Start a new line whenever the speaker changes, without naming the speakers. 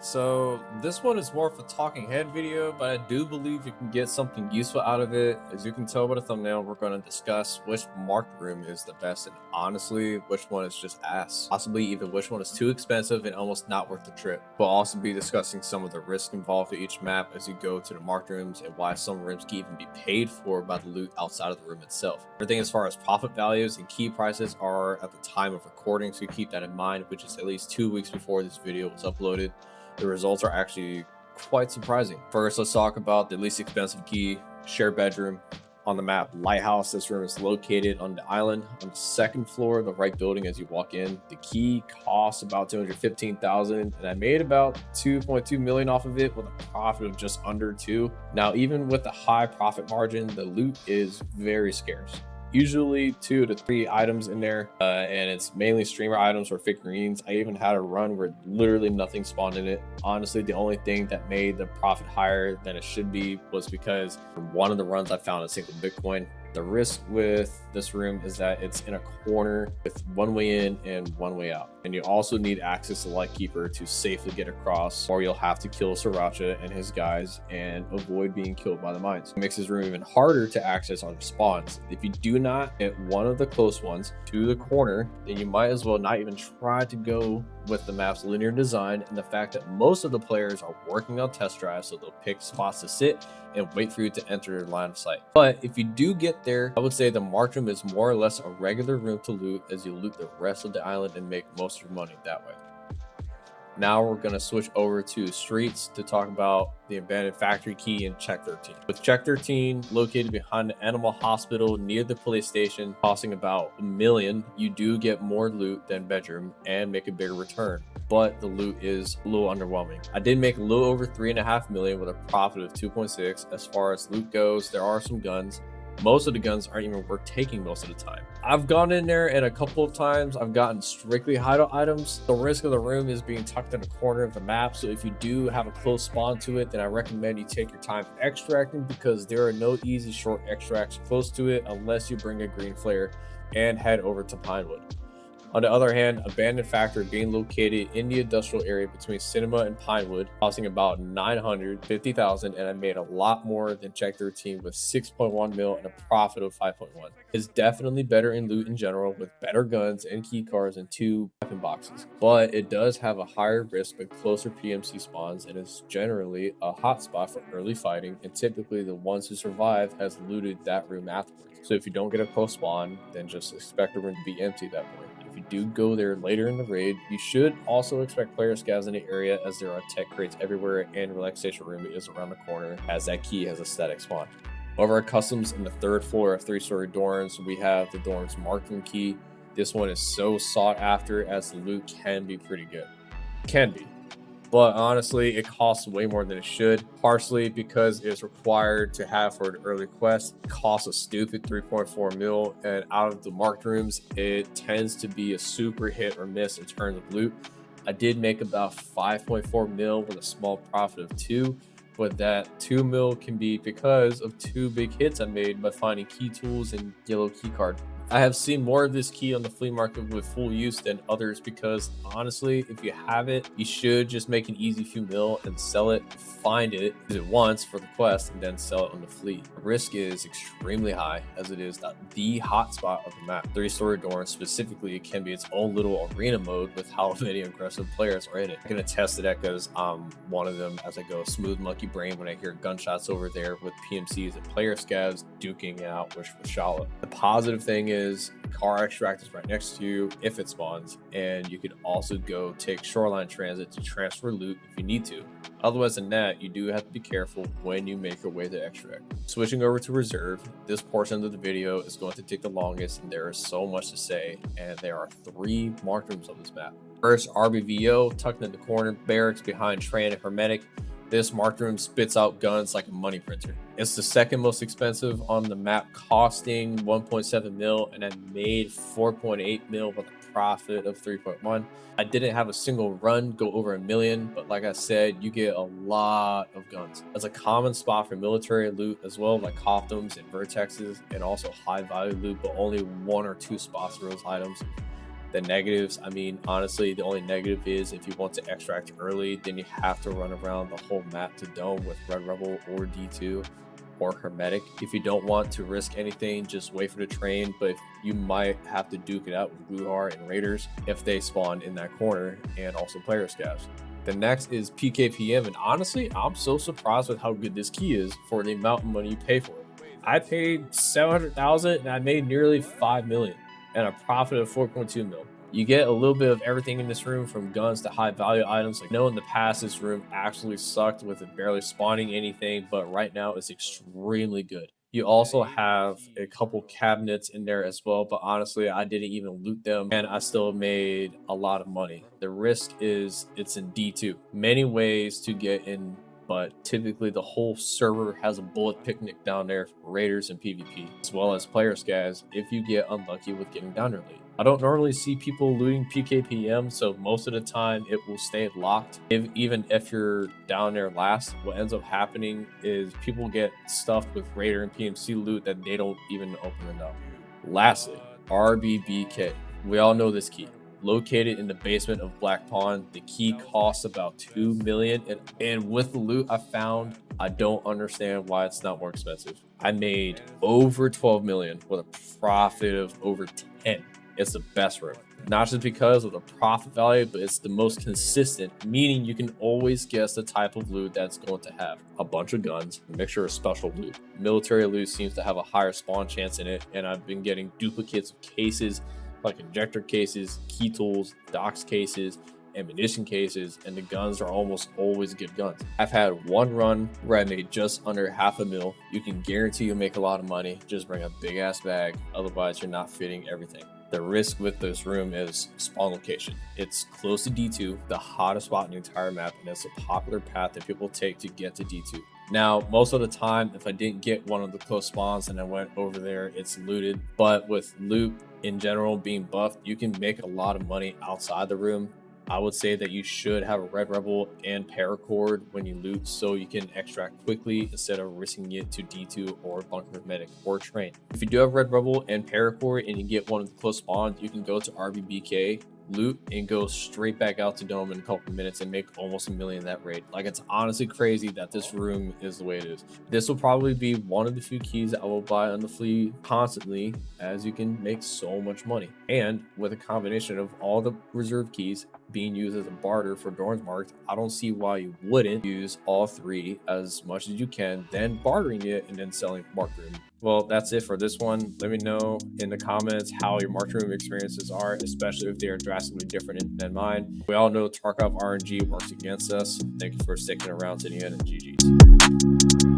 So this one is more of a talking head video, but I do believe you can get something useful out of it. As you can tell by the thumbnail, we're going to discuss which marked room is the best, and honestly, which one is just ass. Possibly even which one is too expensive and almost not worth the trip. We'll also be discussing some of the risk involved with each map as you go to the marked rooms and why some rooms can even be paid for by the loot outside of the room itself. Everything as far as profit values and key prices are at the time of recording, so keep that in mind, which is at least 2 weeks before this video was uploaded. The results are actually quite surprising. First, let's talk about the least expensive key, shared bedroom on the map, Lighthouse. This room is located on the island on the second floor of the right building as you walk in. The key costs about 215,000, and I made about 2.2 million off of it with a profit of just under 2. Now, even with the high profit margin, the loot is very scarce. Usually 2 to 3 items in there, and it's mainly streamer items or figurines. I even had a run where literally nothing spawned in it. Honestly, the only thing that made the profit higher than it should be was because one of the runs I found a single Bitcoin. The risk with this room is that it's in a corner with one way in and one way out. And you also need access to Lightkeeper to safely get across, or you'll have to kill Sriracha and his guys and avoid being killed by the mines. It makes this room even harder to access on spawns. If you do not get one of the close ones to the corner, then you might as well not even try to go with the map's linear design and the fact that most of the players are working on test drives, so they'll pick spots to sit and wait for you to enter their line of sight. But if you do get there, I would say the marked room is more or less a regular room to loot, as you loot the rest of the island and make most of your money that way. Now we're going to switch over to streets to talk about the abandoned factory key in Check 13. With Check 13 located behind the animal hospital near the police station, costing about $1 million, you do get more loot than bedroom and make a bigger return. But the loot is a little underwhelming. I did make a little over 3.5 million with a profit of 2.6. As far as loot goes, there are some guns. Most of the guns aren't even worth taking most of the time. I've gone in there and a couple of times I've gotten strictly hideout items. The risk of the room is being tucked in a corner of the map, so if you do have a close spawn to it, then I recommend you take your time extracting, because there are no easy short extracts close to it unless you bring a green flare and head over to Pinewood. On the other hand, abandoned factory being located in the industrial area between Cinema and Pinewood, costing about 950,000, and I made a lot more than Check 13 with 6.1 mil and a profit of 5.1. It's definitely better in loot in general, with better guns and key cards and 2 weapon boxes, but it does have a higher risk with closer PMC spawns and is generally a hotspot for early fighting, and typically the ones who survive has looted that room afterwards. So if you don't get a close spawn, then just expect the room to be empty at that point. If you do go there later in the raid, you should also expect player scavs in the area, as there are tech crates everywhere and relaxation room is around the corner, as that key has a static spawn. Over our customs in the 3rd floor of 3-story dorms, we have the dorm's marked room key. This one is so sought after, as the loot can be pretty good. Can be. But honestly, it costs way more than it should, partially because it's required to have for the early quest. It costs a stupid 3.4 mil, and out of the marked rooms, it tends to be a super hit or miss in terms of loot. I did make about 5.4 mil with a small profit of 2, but that 2 mil can be because of 2 big hits I made by finding key tools and yellow key card. I have seen more of this key on the flea market with full use than others, because honestly, if you have it, you should just make an easy few mil and sell it, find it, use it once for the quest, and then sell it on the flea. The risk is extremely high, as it is the hotspot of the map. 3-story dorm specifically, it can be its own little arena mode with how many aggressive players are in it. I can attest to that because I'm one of them, as I go smooth monkey brain when I hear gunshots over there with PMCs and player scavs duking it out with Shala. The positive thing is car extract is right next to you if it spawns, and you could also go take shoreline transit to transfer loot if you need to. Otherwise than that, you do have to be careful when you make your way to extract. Switching over to reserve, this portion of the video is going to take the longest, and there is so much to say, and there are 3 marked rooms on this map. First, RB-VO, tucked in the corner, barracks behind Train and Hermetic. This marked room spits out guns like a money printer. It's the 2nd most expensive on the map, costing 1.7 mil, and I made 4.8 mil with a profit of 3.1. I didn't have a single run go over $1 million, but like I said, you get a lot of guns. That's a common spot for military loot as well, like Coftums and Vertexes, and also high value loot, but only 1 or 2 spots for those items. The negatives, I mean, honestly, the only negative is if you want to extract early, then you have to run around the whole map to dome with Red Rebel or D2 or Hermetic. If you don't want to risk anything, just wait for the train, but you might have to duke it out with Gluhar and Raiders if they spawn in that corner, and also player scavs. The next is PKPM, and honestly, I'm so surprised with how good this key is for the amount of money you pay for it. I paid 700,000 and I made nearly 5 million and a profit of 4.2 mil. You get a little bit of everything in this room, from guns to high value items. Like, no, in the past, this room actually sucked with it barely spawning anything, but right now it's extremely good. You also have a couple cabinets in there as well, but honestly, I didn't even loot them and I still made a lot of money. The risk is it's in D2. Many ways to get in, but typically the whole server has a bullet picnic down there for raiders and PvP, as well as player scavs if you get unlucky with getting down there late. I don't normally see people looting PKPM, so most of the time it will stay locked. Even if you're down there last, what ends up happening is people get stuffed with Raider and PMC loot that they don't even open it up. Lastly, RB-PK. We all know this key. Located in the basement of Black Pond, the key costs about 2 million, and with the loot I found, I don't understand why it's not more expensive. I made over 12 million with a profit of over 10. It's the best room, not just because of the profit value, but it's the most consistent, meaning you can always guess the type of loot that's going to have a bunch of guns, a mixture of special loot. Military loot seems to have a higher spawn chance in it, and I've been getting duplicates of cases, like injector cases, key tools, docs cases, ammunition cases, and the guns are almost always good guns. I've had one run where I made just under half a mil. You can guarantee you'll make a lot of money. Just bring a big ass bag, otherwise you're not fitting everything. The risk with this room is spawn location. It's close to D2, the hottest spot in the entire map, and it's a popular path that people take to get to D2. Now, most of the time, if I didn't get one of the close spawns and I went over there, it's looted. But with loot in general being buffed, you can make a lot of money outside the room. I would say that you should have a Red Rebel and paracord when you loot, so you can extract quickly instead of risking it to D2 or bunker medic or train. If you do have Red Rebel and paracord and you get one of the close spawns, you can go to RB-PK, loot, and go straight back out to dome in a couple of minutes and make almost 1 million that raid. Like, it's honestly crazy that this room is the way it is. This will probably be one of the few keys I will buy on the flea constantly, as you can make so much money. And with a combination of all the reserve keys being used as a barter for Dorn's Marked, I don't see why you wouldn't use all three as much as you can, then bartering it and then selling Marked Room. Well, that's it for this one. Let me know in the comments how your Marked Room experiences are, especially if they are drastically different than mine. We all know Tarkov RNG works against us. Thank you for sticking around to the end, and GG's.